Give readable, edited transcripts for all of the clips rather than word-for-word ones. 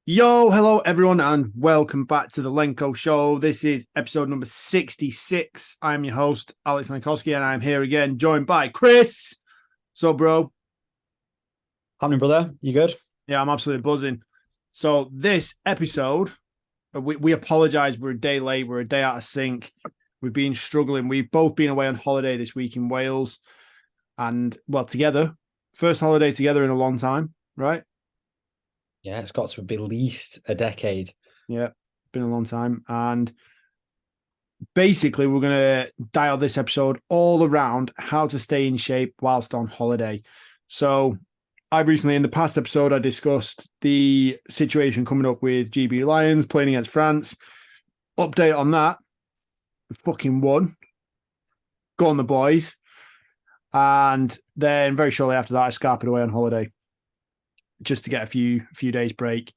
Yo, hello everyone, and welcome back to the Lenko Show. This is episode number 66. I'm your host, Alex Lankowski, and I'm here again, joined by Chris. So, bro. Happening, brother? You good? Yeah, I'm absolutely buzzing. So, this episode, we apologize. We're a day late. We're a day out of sync. We've been struggling. We've both been away on holiday this week in Wales, and well, together. First holiday together in a long time, right? Yeah, it's got to be at least a decade. Yeah, been a long time. And basically, we're going to dial this episode all around how to stay in shape whilst on holiday. So, I recently, in the past episode, I discussed the situation coming up with GB Lions playing against France. Update on that. We fucking won. Go on the boys. And then very shortly after that, I scarpered away on holiday just to get a few days break,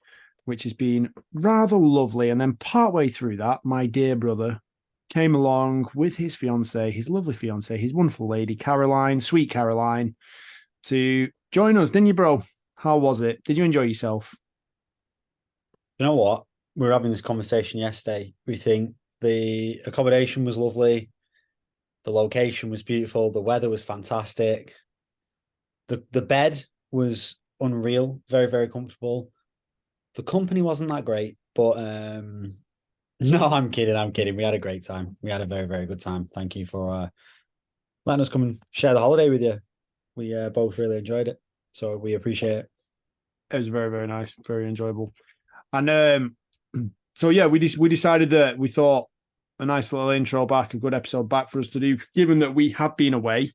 which has been rather lovely. And then partway through that, my dear brother came along with his fiance, his lovely fiance, his wonderful lady, Caroline, sweet Caroline, to join us. Didn't you, bro? How was it? Did you enjoy yourself? You know what? We were having this conversation yesterday. We think the accommodation was lovely, the location was beautiful, the weather was fantastic. The bed was unreal, very, very comfortable. The company wasn't that great, but no, I'm kidding. I'm kidding. We had a great time. We had a very, very good time. Thank you for letting us come and share the holiday with you. We both really enjoyed it. So we appreciate it. It was very, very nice, very enjoyable. And so yeah, we decided that we thought a nice little intro back, a good episode back for us to do, given that we have been away,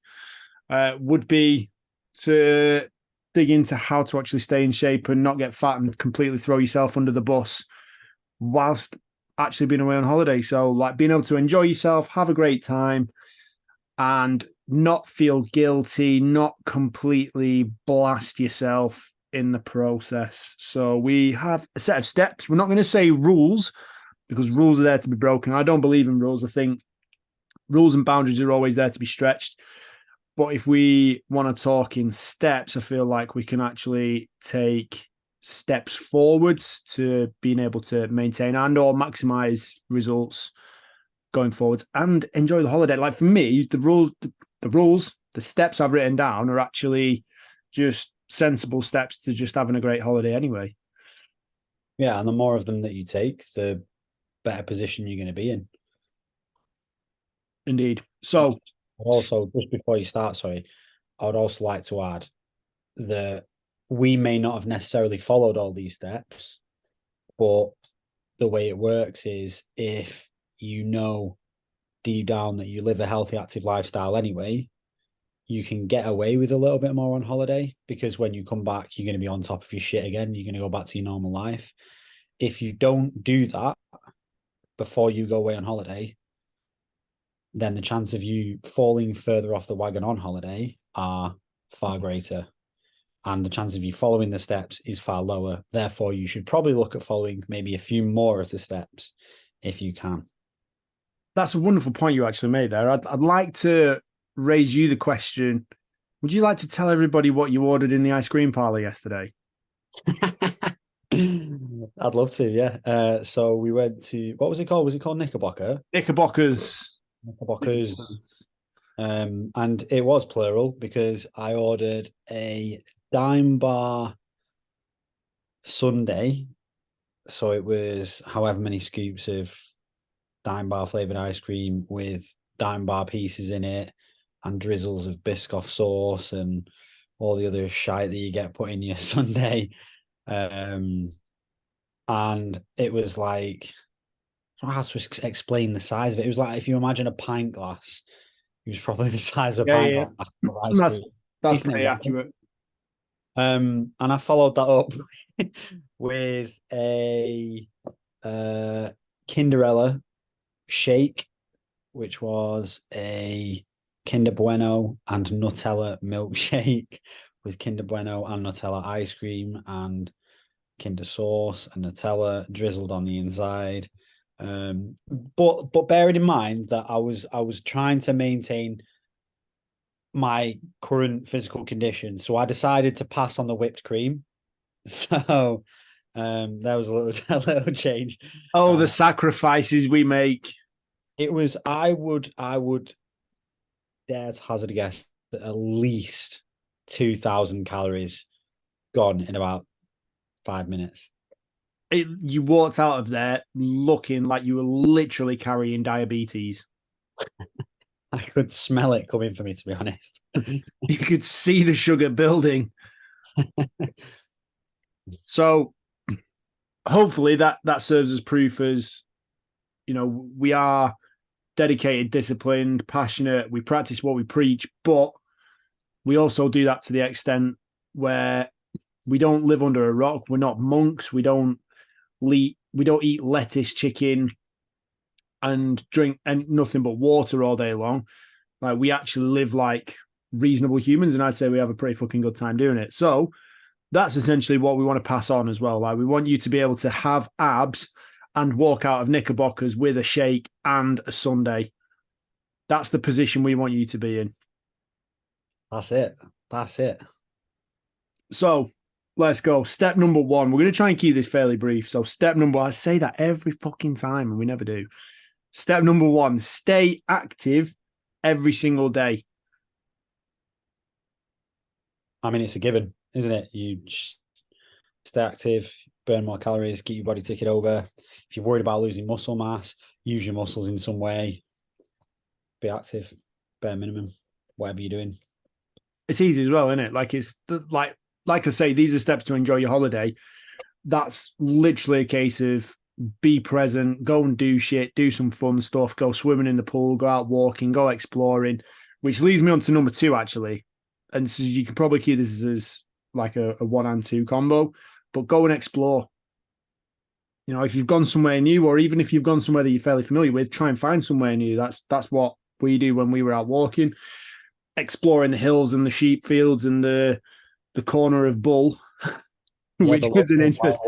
would be to dig into how to actually stay in shape and not get fat and completely throw yourself under the bus whilst actually being away on holiday. So, like, being able to enjoy yourself, have a great time, and not feel guilty, not completely blast yourself in the process. So, we have a set of steps. We're not going to say rules because rules are there to be broken. I don't believe in rules. I think rules and boundaries are always there to be stretched. But if we want to talk in steps, I feel like we can actually take steps forwards to being able to maintain and or maximize results going forwards and enjoy the holiday. Like for me, the steps I've written down are actually just sensible steps to just having a great holiday anyway. Yeah, and the more of them that you take, the better position you're going to be in. Indeed. So, Also, just before you start, sorry, I would also like to add that we may not have necessarily followed all these steps, but the way it works is if you know deep down that you live a healthy, active lifestyle anyway, you can get away with a little bit more on holiday because when you come back, you're going to be on top of your shit again. You're going to go back to your normal life. If you don't do that before you go away on holiday, then the chance of you falling further off the wagon on holiday are far greater. And the chance of you following the steps is far lower. Therefore, you should probably look at following maybe a few more of the steps if you can. that's a wonderful point you actually made there. I'd like to raise you the question. Would you like to tell everybody what you ordered in the ice cream parlor yesterday? I'd love to, yeah. So we went to, what was it called? Was it called Knickerbocker? Knickerbockers. Knickerbockers. And it was plural because I ordered a dime bar sundae. So it was however many scoops of dime bar flavored ice cream with dime bar pieces in it and drizzles of Biscoff sauce and all the other shite that you get put in your sundae. And it was like, I don't know how to explain the size of it. It was like if you imagine a pint glass, it was probably the size of a Yeah, pint yeah, glass of yeah. ice cream. That's Decent pretty example. accurate. And I followed that up with a Kinderella shake, which was a Kinder Bueno and Nutella milkshake with Kinder Bueno and Nutella ice cream and Kinder sauce and Nutella drizzled on the inside. But bearing in mind that I was trying to maintain my current physical condition, so I decided to pass on the whipped cream. So There was a little a little change. Oh, the sacrifices we make. It was. I would dare to hazard a guess that at least 2,000 calories gone in about 5 minutes. You walked out of there looking like you were literally carrying diabetes. I could smell it coming for me, to be honest. You could see the sugar building. So hopefully that serves as proof as, we are dedicated, disciplined, passionate. We practice what we preach, but we also do that to the extent where we don't live under a rock. We're not monks. We don't eat lettuce, chicken, and drink and nothing but water all day long. Like, we actually live like reasonable humans, and I'd say we have a pretty fucking good time doing it. So that's essentially what we want to pass on as well. Like, we want you to be able to have abs and walk out of Knickerbockers with a shake and a sundae. That's the position we want you to be in. That's it. That's it. So let's go. Step number 1. We're going to try and keep this fairly brief. So step number 1, I say that every fucking time and we never do. Step number 1, stay active every single day. I mean, it's a given, isn't it? You just stay active, burn more calories, keep your body ticking over. If you're worried about losing muscle mass, use your muscles in some way. Be active, bare minimum, whatever you're doing. It's easy as well, isn't it? Like, it's like I say, these are steps to enjoy your holiday. That's literally a case of be present, go and do shit, do some fun stuff, go swimming in the pool, go out walking, go exploring, which leads me on to number 2, actually. And so you can probably keep this as like a 1 and 2 combo, but go and explore. If you've gone somewhere new, or even if you've gone somewhere that you're fairly familiar with, try and find somewhere new. That's what we do when we were out walking, exploring the hills and the sheep fields and the corner of Bull, which was an interest.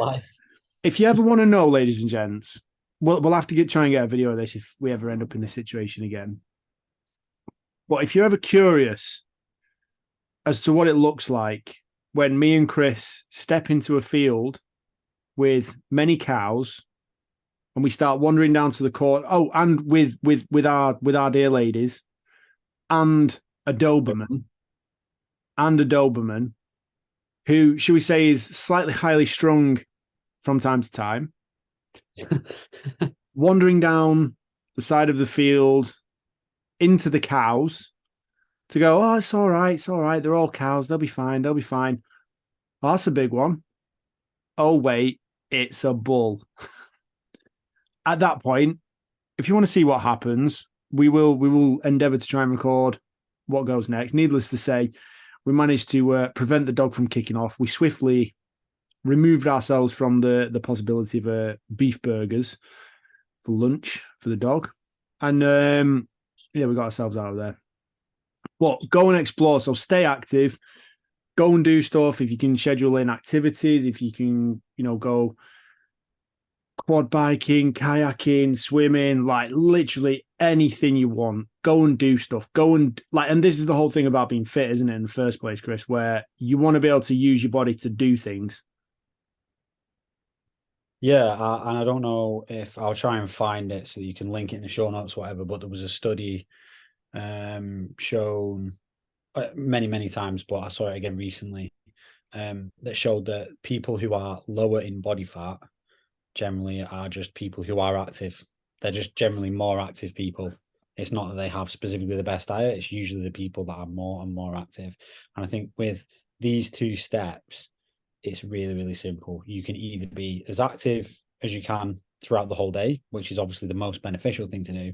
If you ever want to know, ladies and gents, we'll have to try and get a video of this if we ever end up in this situation again. But if you're ever curious as to what it looks like when me and Chris step into a field with many cows and we start wandering down to the corner, and with our dear ladies and a Doberman, who, should we say, is slightly highly strung from time to time, wandering down the side of the field into the cows to go, oh, it's all right, they're all cows, they'll be fine. Oh, that's a big one. Oh, wait, it's a bull. At that point, if you want to see what happens, we will endeavour to try and record what goes next. Needless to say, we managed to prevent the dog from kicking off. We swiftly removed ourselves from the possibility of beef burgers for lunch for the dog. And we got ourselves out of there. But go and explore. So stay active. Go and do stuff. If you can schedule in activities, if you can, go quad biking, kayaking, swimming, like literally anything you want. Go and do stuff. Go and and this is the whole thing about being fit, isn't it, in the first place, Chris, where you want to be able to use your body to do things. Yeah, and I don't know if I'll try and find it so you can link it in the show notes, whatever, but there was a study shown many times, but I saw it again recently, that showed that people who are lower in body fat generally are just people who are active. They're just generally more active people. It's not that they have specifically the best diet, it's usually the people that are more and more active. And I think with these 2 steps, it's really, really simple. You can either be as active as you can throughout the whole day, which is obviously the most beneficial thing to do.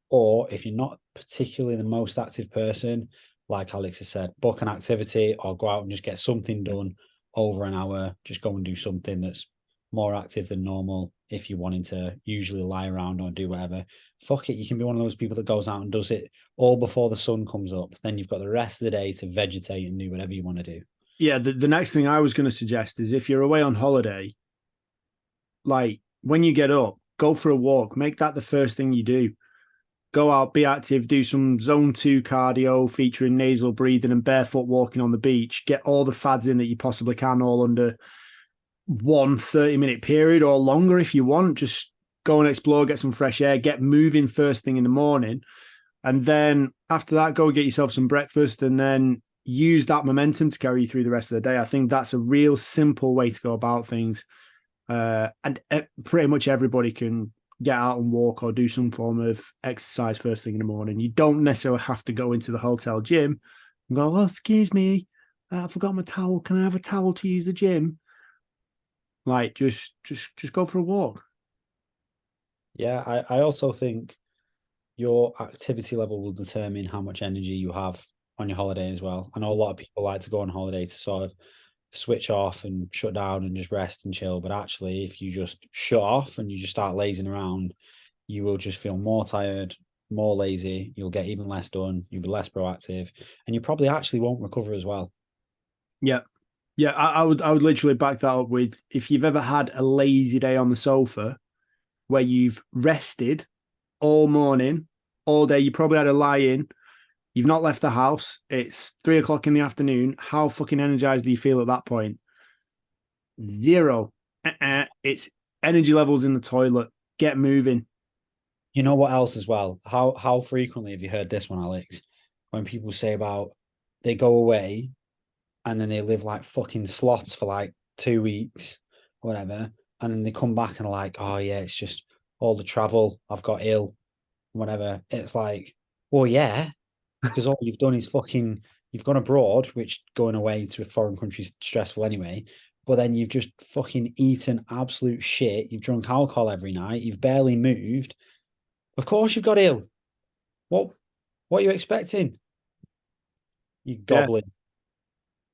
Or if you're not particularly the most active person, like Alex has said, book an activity or go out and just get something done over an hour. Just go and do something that's more active than normal. If you're wanting to usually lie around or do whatever, fuck it. You can be one of those people that goes out and does it all before the sun comes up. Then you've got the rest of the day to vegetate and do whatever you want to do. Yeah, the next thing I was going to suggest is if you're away on holiday, like when you get up, go for a walk. Make that the first thing you do. Go out, be active, do some zone 2 cardio featuring nasal breathing and barefoot walking on the beach. Get all the fads in that you possibly can, all under one 30-minute period or longer if you want. Just go and explore, get some fresh air, get moving first thing in the morning. And then after that, go get yourself some breakfast and then use that momentum to carry you through the rest of the day. I think that's a real simple way to go about things. And pretty much everybody can get out and walk or do some form of exercise first thing in the morning. You don't necessarily have to go into the hotel gym and go, oh, excuse me, I forgot my towel. Can I have a towel to use the gym? Like, just go for a walk. Yeah, I also think your activity level will determine how much energy you have on your holiday as well. I know a lot of people like to go on holiday to sort of switch off and shut down and just rest and chill. But actually, if you just shut off and you just start lazing around, you will just feel more tired, more lazy. You'll get even less done. You'll be less proactive, and you probably actually won't recover as well. Yeah. Yeah, I would literally back that up with, if you've ever had a lazy day on the sofa where you've rested all morning, all day, you probably had a lie in, you've not left the house, it's 3:00 in the afternoon, how fucking energized do you feel at that point? Zero. It's energy levels in the toilet. Get moving. You know what else as well? How frequently have you heard this one, Alex? When people say about they go away and then they live like fucking sloths for like 2 weeks, whatever, and then they come back and are like, oh yeah, it's just all the travel, I've got ill, whatever. It's like, well, yeah, because all you've done is you've gone abroad, which going away to a foreign country is stressful anyway. But then you've just fucking eaten absolute shit. You've drunk alcohol every night. You've barely moved. Of course you've got ill. What are you expecting? You goblin.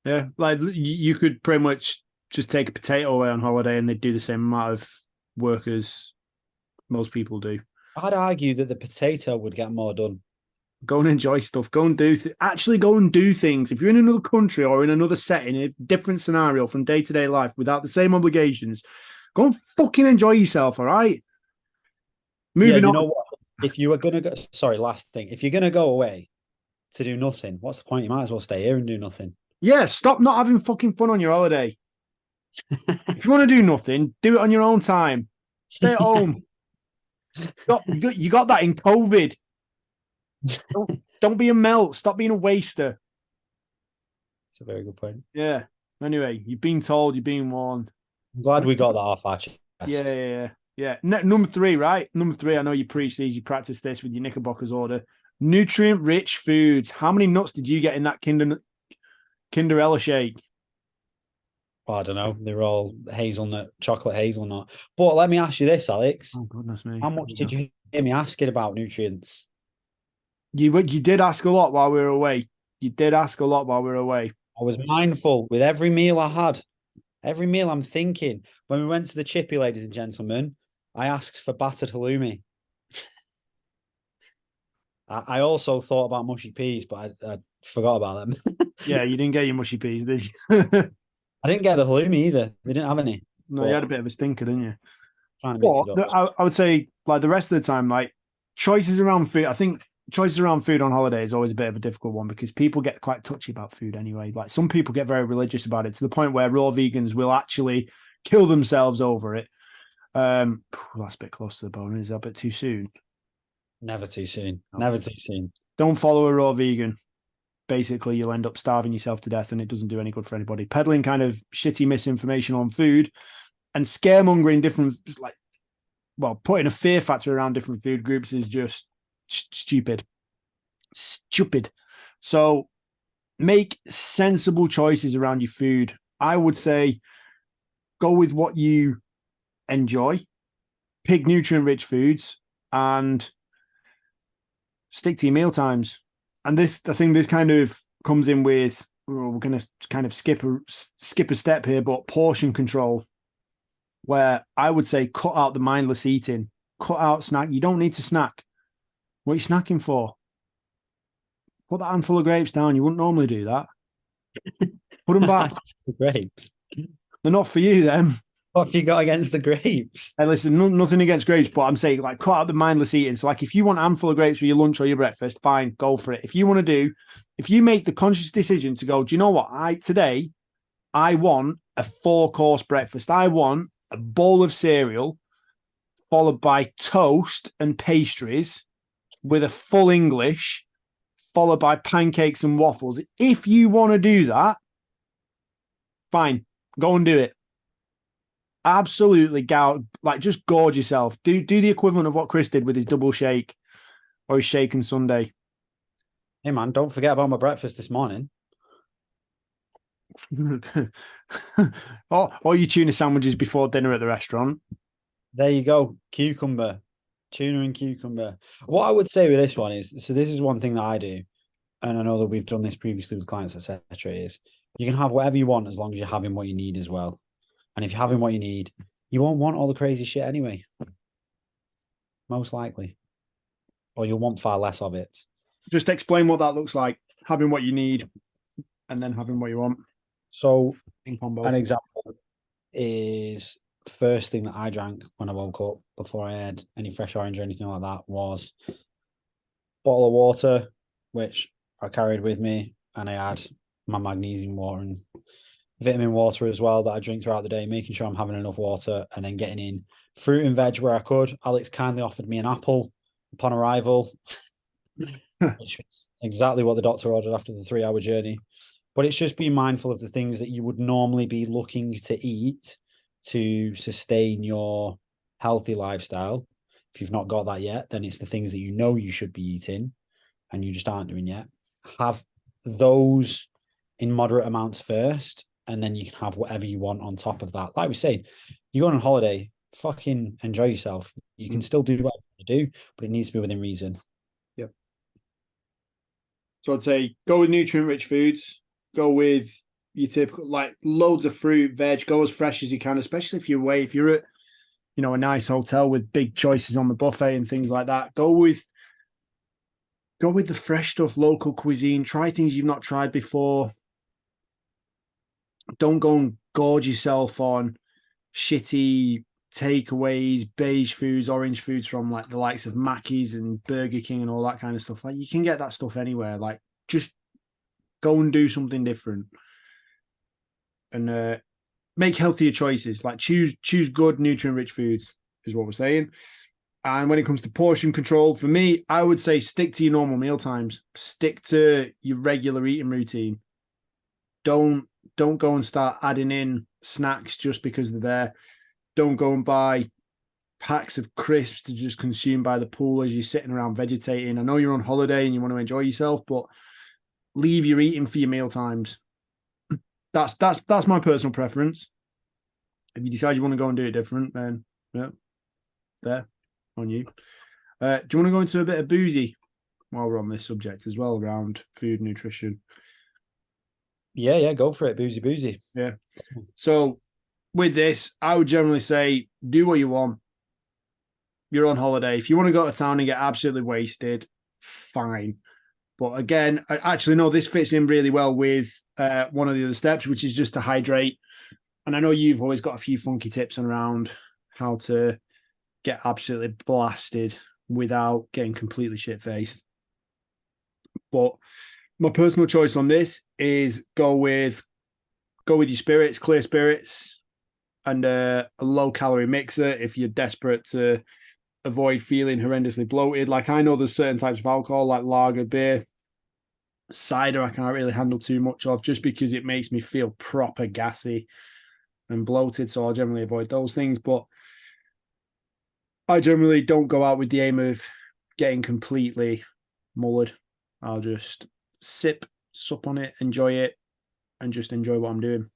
Yeah, like you could pretty much just take a potato away on holiday and they'd do the same amount of work as most people do. I'd argue that the potato would get more done. Go and enjoy stuff. Go and actually go and do things. If you're in another country or in another setting, a different scenario from day-to-day life without the same obligations, go and fucking enjoy yourself, all right? Moving on. Know what? If you are going to go, sorry, last thing. If you're going to go away to do nothing, what's the point? You might as well stay here and do nothing. Yeah, stop not having fucking fun on your holiday. If you want to do nothing, do it on your own time. Stay at home. You got that in COVID. Don't be a melt. Stop being a waster. That's a very good point. Yeah. Anyway, you've been told, you've been warned. I'm glad we got that off our chest. Yeah. Number 3, right? Number 3, I know you preach these, you practice this with your Knickerbockers order. Nutrient-rich foods. How many nuts did you get in that Kinderella shake? I don't know. They're all hazelnut, chocolate hazelnut. But let me ask you this, Alex. Oh, goodness me. How much did you hear me asking about nutrients? You did ask a lot while we were away. I was mindful with every meal I had. Every meal I'm thinking. When we went to the chippy, ladies and gentlemen, I asked for battered halloumi. I also thought about mushy peas, but I forgot about them. Yeah, you didn't get your mushy peas, did you? I didn't get the halloumi either. They didn't have any. No, you had a bit of a stinker, didn't you? Trying to mix it up. I would say, like, the rest of the time, like, choices around food, I think choices around food on holiday is always a bit of a difficult one because people get quite touchy about food anyway. Like, some people get very religious about it to the point where raw vegans will actually kill themselves over it. That's a bit close to the bone. Is that a bit too soon? Never too soon. Never too soon. Don't follow a raw vegan. Basically, you'll end up starving yourself to death and it doesn't do any good for anybody. Peddling kind of shitty misinformation on food and scaremongering putting a fear factor around different food groups is just stupid. So make sensible choices around your food. I would say go with what you enjoy, pick nutrient-rich foods, and stick to your meal times. And I think this kind of comes in with, we're going to kind of skip a step here, but portion control, where I would say cut out the mindless eating, cut out snack. You don't need to snack. What are you snacking for? Put that handful of grapes down. You wouldn't normally do that. Put them back. The grapes. They're not for you then. What have you got against the grapes? Hey, listen, nothing against grapes, but I'm saying, like, cut out the mindless eating. So, like, if you want a handful of grapes for your lunch or your breakfast, fine, go for it. If you make the conscious decision to go, do you know what? Today I want a 4-course breakfast. I want a bowl of cereal followed by toast and pastries with a full English, followed by pancakes and waffles. If you want to do that, fine, go and do it. Absolutely, just gorge yourself. Do the equivalent of what Chris did with his double shake or his shake and sundae. Hey man, don't forget about my breakfast this morning. or your tuna sandwiches before dinner at the restaurant. There you go. Cucumber, tuna and cucumber. What I would say with this one is, so this is one thing that I do, and I know that we've done this previously with clients, etc., is you can have whatever you want as long as you're having what you need as well. And if you're having what you need, you won't want all the crazy shit anyway. Most likely. Or you'll want far less of it. Just explain what that looks like. Having what you need and then having what you want. So Ping pong ball. an example is first thing that I drank when I woke up before I had any fresh orange or anything like that was a bottle of water, which I carried with me, and I had my magnesium water and vitamin water as well that I drink throughout the day, making sure I'm having enough water, and then getting in fruit and veg where I could. Alex kindly offered me an apple upon arrival, which was exactly what the doctor ordered after the 3-hour journey. But it's just being mindful of the things that you would normally be looking to eat to sustain your healthy lifestyle. If you've not got that yet, then it's the things that you know you should be eating and you just aren't doing yet. Have those in moderate amounts first, and then you can have whatever you want on top of that. Like we said, you go on holiday, fucking enjoy yourself. You can still do what you do, but it needs to be within reason. Yep. So I'd say go with nutrient-rich foods. Go with your typical, like loads of fruit, veg. Go as fresh as you can, especially if you're away. If you're at, a nice hotel with big choices on the buffet and things like that. Go with the fresh stuff, local cuisine. Try things you've not tried before. Don't go and gorge yourself on shitty takeaways, beige foods, orange foods from like the likes of Mackey's and Burger King and all that kind of stuff. Like you can get that stuff anywhere. Like just go and do something different and make healthier choices. Like choose good nutrient-rich foods is what we're saying. And when it comes to portion control, for me, I would say stick to your normal meal times. Stick to your regular eating routine. Don't go and start adding in snacks just because they're there. Don't go and buy packs of crisps to just consume by the pool as you're sitting around vegetating. I know you're on holiday and you want to enjoy yourself, but leave your eating for your meal times. That's my personal preference. If you decide you want to go and do it different, then yeah, there on you. Do you want to go into a bit of boozy while we're on this subject as well around food nutrition? Yeah, go for it. Boozy. Yeah. So with this, I would generally say do what you want. You're on holiday. If you want to go to town and get absolutely wasted, fine. But again, actually, no, this fits in really well with one of the other steps, which is just to hydrate. And I know you've always got a few funky tips around how to get absolutely blasted without getting completely shit-faced. But my personal choice on this is go with your spirits, clear spirits, and a low-calorie mixer if you're desperate to avoid feeling horrendously bloated. Like I know there's certain types of alcohol like lager, beer, cider I can't really handle too much of just because it makes me feel proper gassy and bloated. So I'll generally avoid those things. But I generally don't go out with the aim of getting completely mullered. I'll just sup on it, enjoy it, and just enjoy what I'm doing.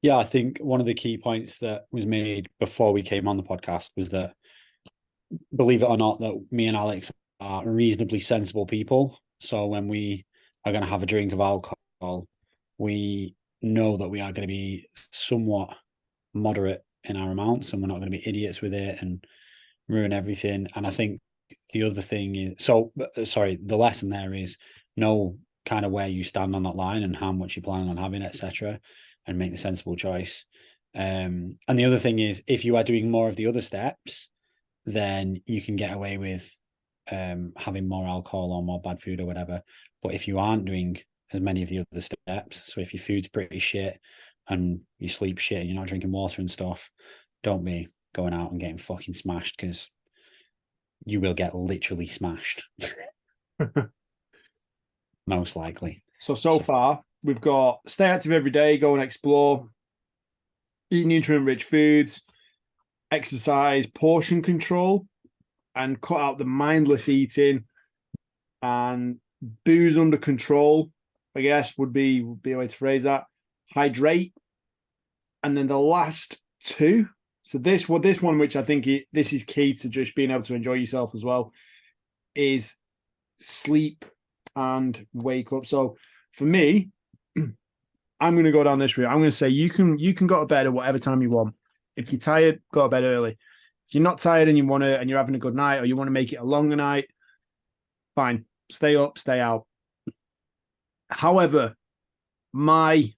Yeah, I think one of the key points that was made before we came on the podcast was that, believe it or not, that me and Alex are reasonably sensible people. So when we are going to have a drink of alcohol, we know that we are going to be somewhat moderate in our amounts and we're not going to be idiots with it and ruin everything. And I think the other thing is, the lesson there is know kind of where you stand on that line and how much you plan on having, etc., and make the sensible choice. And the other thing is, if you are doing more of the other steps, then you can get away with having more alcohol or more bad food or whatever. But if you aren't doing as many of the other steps. So if your food's pretty shit and you sleep shit and you're not drinking water and stuff, don't be going out and getting fucking smashed, because you will get literally smashed. Most likely. So far, we've got stay active every day, go and explore, eat nutrient-rich foods, exercise, portion control, and cut out the mindless eating, and booze under control, I guess would be a way to phrase that. Hydrate. And then the last two. So this one, which I think this is key to just being able to enjoy yourself as well, is sleep and wake up. So for me, I'm going to go down this route. I'm going to say you can go to bed at whatever time you want. If you're tired, go to bed early. If you're not tired and you're having a good night, or you want to make it a longer night, fine. Stay up, stay out. However, my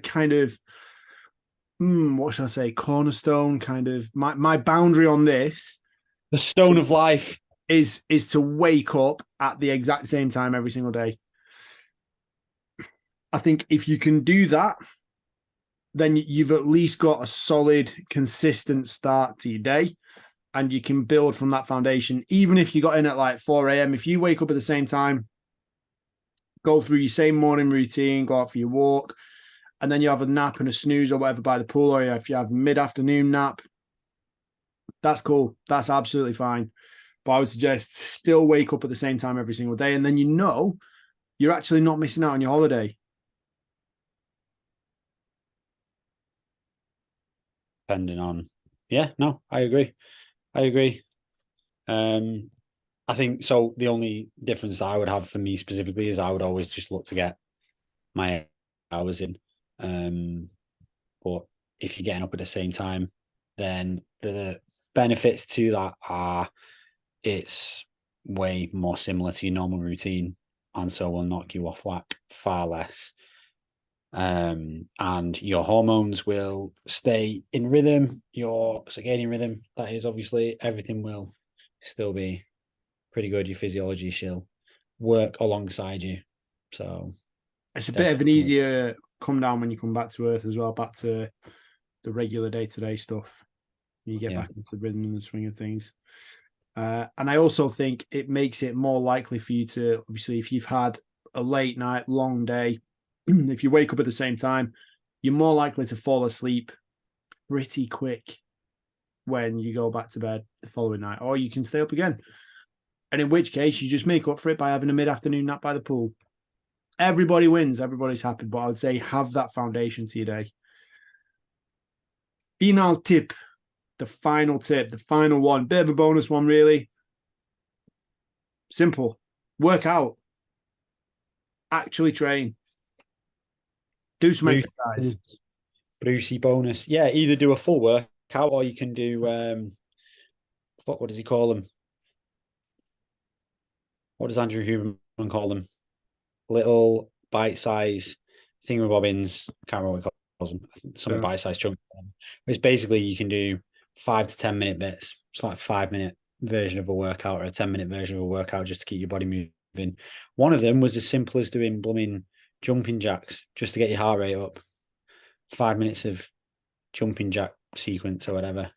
kind of what should I say, cornerstone, kind of my boundary on this, the stone of life, is to wake up at the exact same time every single day. I think if you can do that, then you've at least got a solid, consistent start to your day, and you can build from that foundation. Even if you got in at like 4 a.m., if you wake up at the same time, go through your same morning routine, go out for your walk, and then you have a nap and a snooze or whatever by the pool, or if you have a mid-afternoon nap, that's cool. That's absolutely fine. But I would suggest still wake up at the same time every single day, and then you're actually not missing out on your holiday. Depending on, I agree. I think so. The only difference I would have for me specifically is I would always just look to get my hours in. But if you're getting up at the same time, then the benefits to that are it's way more similar to your normal routine, and so will knock you off whack far less. And your hormones will stay in rhythm, your circadian rhythm, that is, obviously, everything will still be pretty good. Your physiology shall work alongside you. So it's a bit of an easier come down when you come back to earth as well, back to the regular day-to-day stuff. You get back into the rhythm and the swing of things. And I also think it makes it more likely for you to, obviously, if you've had a late night, long day, if you wake up at the same time, you're more likely to fall asleep pretty quick when you go back to bed the following night, or you can stay up again. And in which case, you just make up for it by having a mid-afternoon nap by the pool. Everybody wins. Everybody's happy. But I would say have that foundation to your day. Final tip, the final one, bit of a bonus one, really. Simple. Work out. Actually train. Do some exercise. Brucey bonus. Yeah, either do a full workout, or you can do what does he call them? What does Andrew Huberman call them? Little bite-size thingamabobbins. Can't remember what he calls them. Some bite-size chunk. It's basically you can do 5 to 10 minute bits. It's like a 5-minute version of a workout or a 10-minute version of a workout just to keep your body moving. One of them was as simple as doing blooming jumping jacks just to get your heart rate up. 5 minutes of jumping jack sequence or whatever.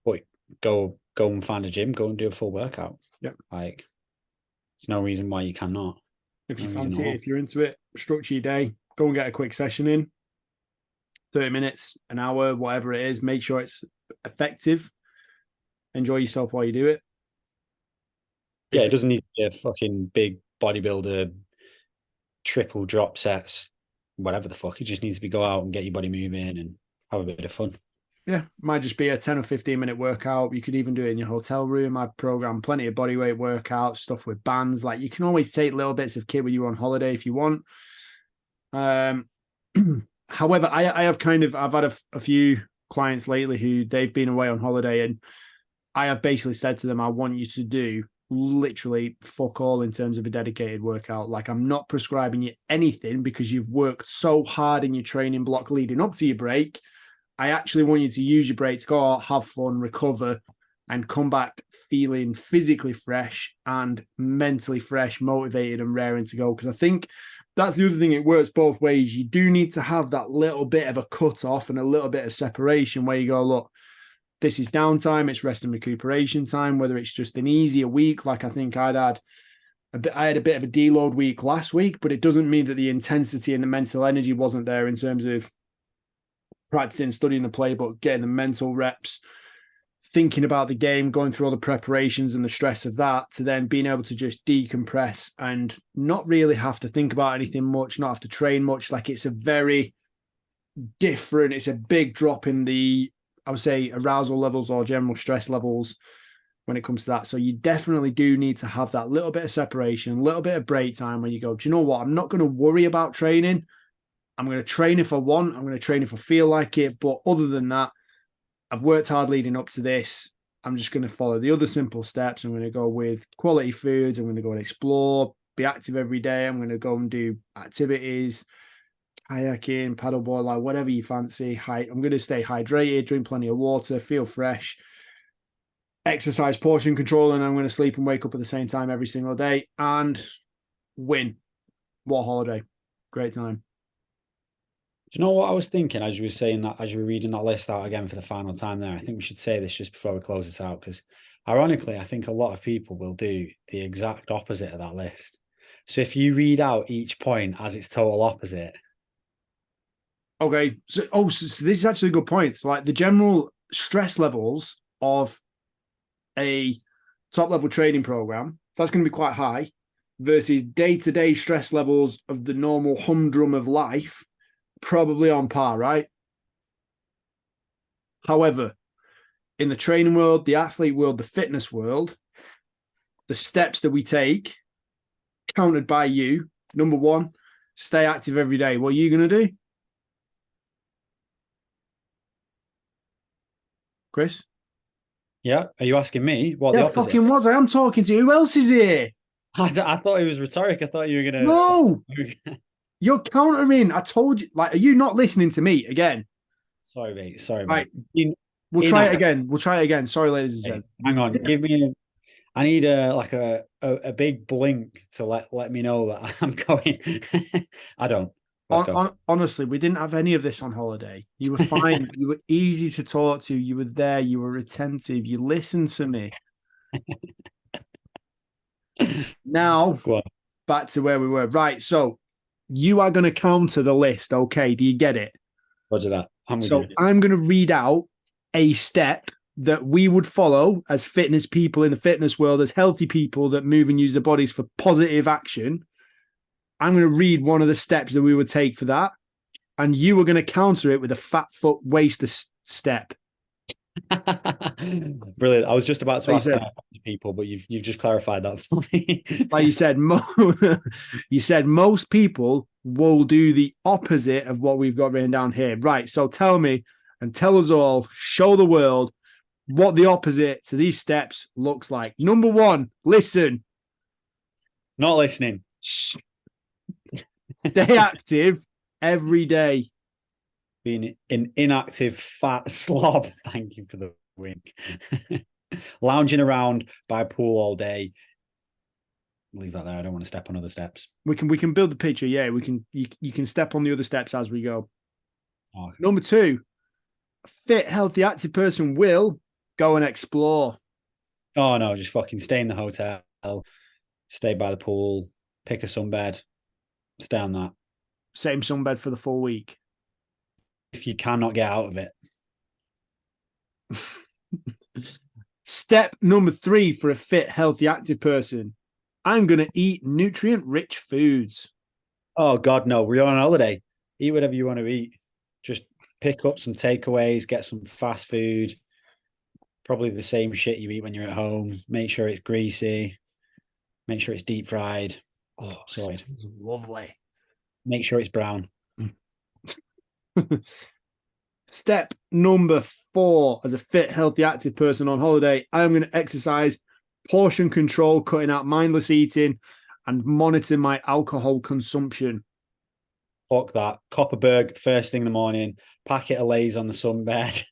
But go and find a gym, go and do a full workout. Yeah. Like, there's no reason why you cannot. If you fancy it, if you're into it, structure your day, go and get a quick session in. 30 minutes, an hour, whatever it is. Make sure it's effective. Enjoy yourself while you do it. Yeah, it doesn't need to be a fucking big bodybuilder, triple drop sets, whatever the fuck. It just needs to be go out and get your body moving and have a bit of fun. Yeah, might just be a 10 or 15 minute workout. You could even do it in your hotel room. I program plenty of bodyweight workouts, stuff with bands. Like, you can always take little bits of kit with you on holiday if you want. However, I've had a few clients lately who they've been away on holiday, and I have basically said to them, I want you to do literally fuck all in terms of a dedicated workout. Like, I'm not prescribing you anything because you've worked so hard in your training block leading up to your break. I actually want you to use your break to go out, have fun, recover, and come back feeling physically fresh and mentally fresh, motivated and raring to go. Because I think that's the other thing. It works both ways. You do need to have that little bit of a cut off and a little bit of separation where you go, look, this is downtime, it's rest and recuperation time, whether it's just an easier week. Like I think I had a bit of a deload week last week, but it doesn't mean that the intensity and the mental energy wasn't there in terms of practicing, studying the playbook, getting the mental reps, thinking about the game, going through all the preparations and the stress of that, to then being able to just decompress and not really have to think about anything much, not have to train much. Like it's a very different, it's a big drop in the, I would say, arousal levels or general stress levels when it comes to that. So you definitely do need to have that little bit of separation, a little bit of break time where you go, do you know what? I'm not going to worry about training. I'm going to train if I want. I'm going to train if I feel like it. But other than that, I've worked hard leading up to this. I'm just going to follow the other simple steps. I'm going to go with quality foods. I'm going to go and explore, be active every day. I'm going to go and do activities, kayaking, paddleboard, like whatever you fancy. I'm going to stay hydrated, drink plenty of water, feel fresh, exercise portion control, and I'm going to sleep and wake up at the same time every single day and win. What a holiday. Great time. Do you know what I was thinking as you were saying that, as you were reading that list out again for the final time there? I think we should say this just before we close this out, because ironically, I think a lot of people will do the exact opposite of that list. So if you read out each point as its total opposite. Okay. So this is actually a good point. So like the general stress levels of a top level training program, that's going to be quite high versus day-to-day stress levels of the normal humdrum of life, probably on par, right? However, in the training world, the athlete world, the fitness world, the steps that we take, counted by you, number one, stay active every day. What are you going to do? Chris? Yeah. Are you asking me what the opposite? Fucking was. I am talking to you. Who else is here? I thought it was rhetoric. I thought you were going to. No. You're countering. I told you. Like, are you not listening to me again? Sorry, mate. Sorry, right. mate. We'll try it again. We'll try it again. Sorry, ladies and gentlemen. Hang on. Give me I need a big blink to let me know that I'm going. I don't. Honestly, we didn't have any of this on holiday. You were fine. You were easy to talk to. You were there. You were attentive. You listened to me. Now, back to where we were. Right. So you are going to counter the list. Okay. Do you get it? Roger that. I'm going to read out a step that we would follow as fitness people in the fitness world, as healthy people that move and use their bodies for positive action. I'm going to read one of the steps that we would take for that. And you were going to counter it with a fat foot waster step. Brilliant. I was just about to ask people, but you've just clarified that for me. Like you said, most people will do the opposite of what we've got written down here. Right. So tell me and tell us all, show the world what the opposite to these steps looks like. Number one, listen. Not listening. Stay active every day. Being an inactive fat slob. Thank you for the wink. Lounging around by a pool all day. Leave that there. I don't want to step on other steps. We can build the picture. Yeah, we can. You can step on the other steps as we go. Okay. Number two, a fit, healthy, active person will go and explore. Oh no, just fucking stay in the hotel, stay by the pool, pick a sunbed, stay on that. Same sunbed for the full week. If you cannot get out of it. Step number 3 for a fit, healthy, active person. I'm going to eat nutrient-rich foods. Oh, God, no. We're on holiday. Eat whatever you want to eat. Just pick up some takeaways, get some fast food. Probably the same shit you eat when you're at home. Make sure it's greasy. Make sure it's deep fried. Oh, sorry. Lovely. Make sure it's brown. Step number 4 as a fit, healthy, active person on holiday. I'm going to exercise, portion control, cutting out mindless eating, and monitor my alcohol consumption. Fuck that. Copperberg first thing in the morning. Packet of Lay's on the sunbed.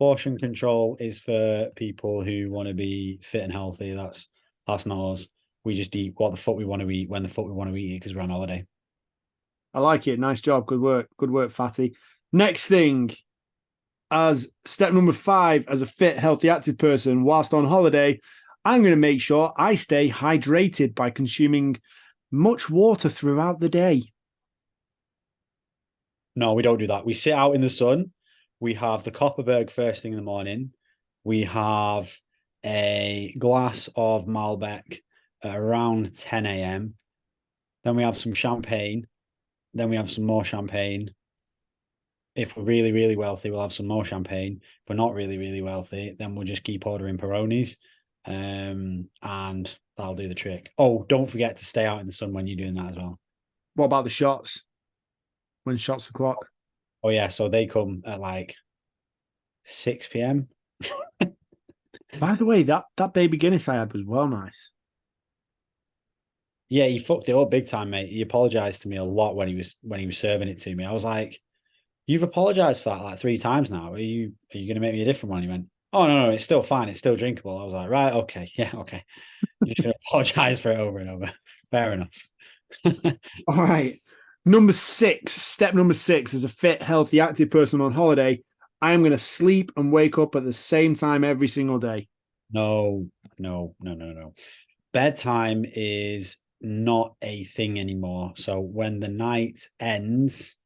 Portion control is for people who want to be fit and healthy. That's not us. We just eat what the fuck we want to eat when the fuck we want to eat it because we're on holiday. I like it. Nice job. Good work. Good work, Fatty. Next thing, as step number 5, as a fit, healthy, active person, whilst on holiday, I'm going to make sure I stay hydrated by consuming much water throughout the day. No, we don't do that. We sit out in the sun. We have the Copperberg first thing in the morning. We have a glass of Malbec at around 10 a.m. Then we have some champagne. Then we have some more champagne. If we're really, really wealthy, we'll have some more champagne. If we're not really, really wealthy, then we'll just keep ordering Peronis. And that'll do the trick. Oh, don't forget to stay out in the sun when you're doing that as well. What about the shots? When shots o'clock? Oh, yeah. So they come at like 6 p.m. By the way, that baby Guinness I had was well nice. Yeah, he fucked it up big time, mate. He apologized to me a lot when he was serving it to me. I was like, "You've apologized for that like 3 times now. Are you going to make me a different one?" He went, "Oh no, it's still fine. It's still drinkable." I was like, "Right, okay, yeah, okay. You're just going to apologize for it over and over. Fair enough." All right. Number 6, step number 6, as a fit, healthy, active person on holiday, I am going to sleep and wake up at the same time every single day. No. Bedtime is not a thing anymore. So when the night ends,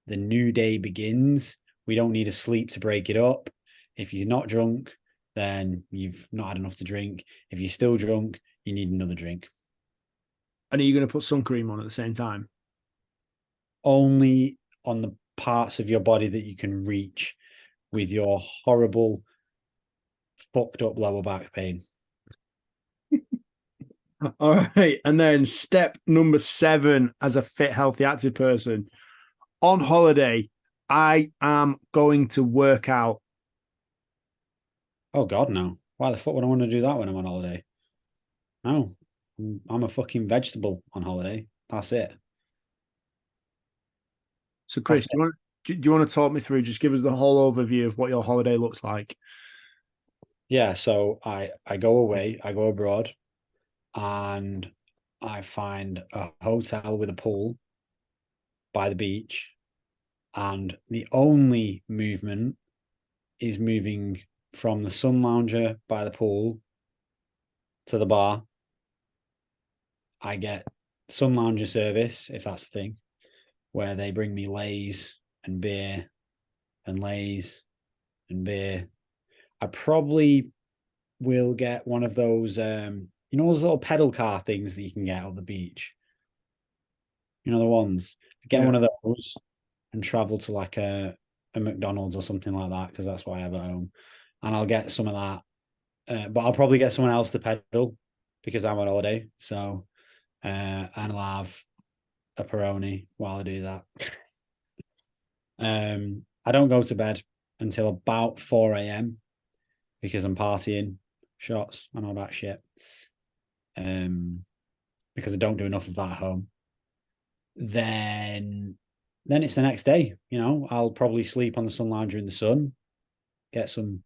the new day begins. We don't need a sleep to break it up. If you're not drunk, then you've not had enough to drink. If you're still drunk, you need another drink. And are you going to put sun cream on at the same time? Only on the parts of your body that you can reach with your horrible, fucked up lower back pain. All right. And then step number 7, as a fit, healthy, active person on holiday, I am going to work out. Oh, God, no. Why the fuck would I want to do that when I'm on holiday? No, I'm a fucking vegetable on holiday. That's it. So, Chris, do you want to talk me through? Just give us the whole overview of what your holiday looks like. Yeah, so I go away, I go abroad, and I find a hotel with a pool by the beach, and the only movement is moving from the sun lounger by the pool to the bar. I get sun lounger service, if that's the thing, where they bring me lays and beer and lays and beer. I probably will get one of those, those little pedal car things that you can get on the beach. You know the ones. Get one of those and travel to like a McDonald's or something like that because that's what I have at home. And I'll get some of that, but I'll probably get someone else to pedal because I'm on holiday. So, and I'll have a Peroni while I do that. I don't go to bed until about 4 a.m. because I'm partying, shots, and all that shit. Because I don't do enough of that at home. Then it's the next day. I'll probably sleep on the sun lounger in the sun, get some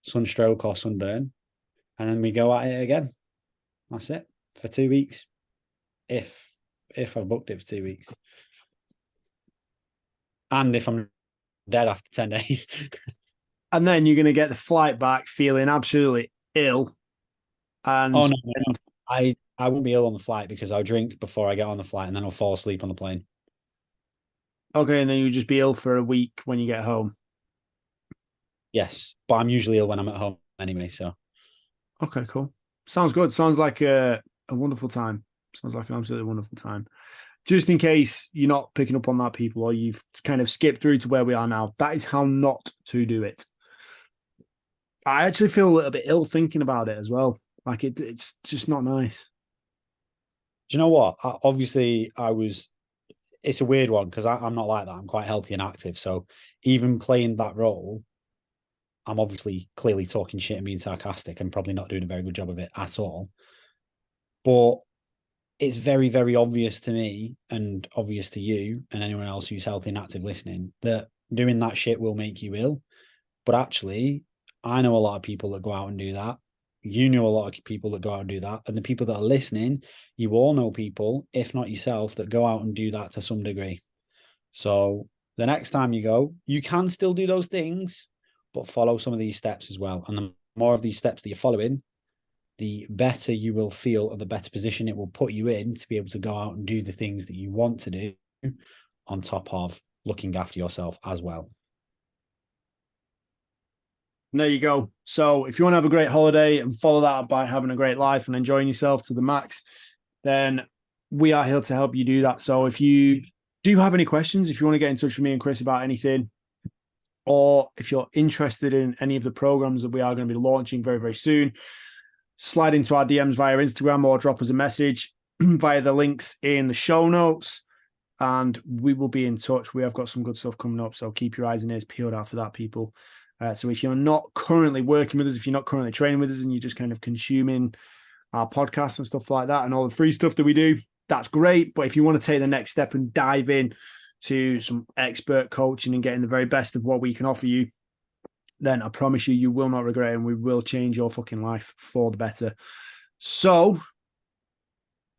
sunstroke or sunburn, and then we go at it again. That's it for 2 weeks. If I've booked it for 2 weeks. And if I'm dead after 10 days. And then you're going to get the flight back feeling absolutely ill. And no. I won't be ill on the flight because I'll drink before I get on the flight and then I'll fall asleep on the plane. Okay, and then you'll just be ill for a week when you get home. Yes, but I'm usually ill when I'm at home anyway, so. Okay, cool. Sounds good. Sounds like a wonderful time. Sounds like an absolutely wonderful time. Just in case you're not picking up on that, people, or you've kind of skipped through to where we are now, that is how not to do it. I actually feel a little bit ill thinking about it as well. Like it's just not nice. Do you know what? It's a weird one because I'm not like that. I'm quite healthy and active. So even playing that role, I'm obviously clearly talking shit and being sarcastic and probably not doing a very good job of it at all. But it's very, very obvious to me and obvious to you and anyone else who's healthy and active listening that doing that shit will make you ill. But actually, I know a lot of people that go out and do that. You know a lot of people that go out and do that. And the people that are listening, you all know people, if not yourself, that go out and do that to some degree. So the next time you go, you can still do those things, but follow some of these steps as well. And the more of these steps that you're following, the better you will feel and the better position it will put you in to be able to go out and do the things that you want to do on top of looking after yourself as well. And there you go. So if you want to have a great holiday and follow that up by having a great life and enjoying yourself to the max, then we are here to help you do that. So if you do have any questions, if you want to get in touch with me and Chris about anything, or if you're interested in any of the programs that we are going to be launching very, very soon, slide into our DMs via Instagram or drop us a message via the links in the show notes, and we will be in touch. We have got some good stuff coming up, so keep your eyes and ears peeled out for that, people. So if you're not currently working with us, if you're not currently training with us and you're just kind of consuming our podcasts and stuff like that and all the free stuff that we do, that's great. But if you want to take the next step and dive in to some expert coaching and getting the very best of what we can offer you, then I promise you, you will not regret it, and we will change your fucking life for the better. So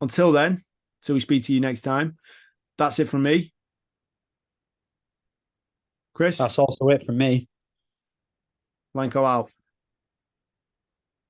until then, till we speak to you next time, that's it from me. Chris? That's also it from me. Lenko out.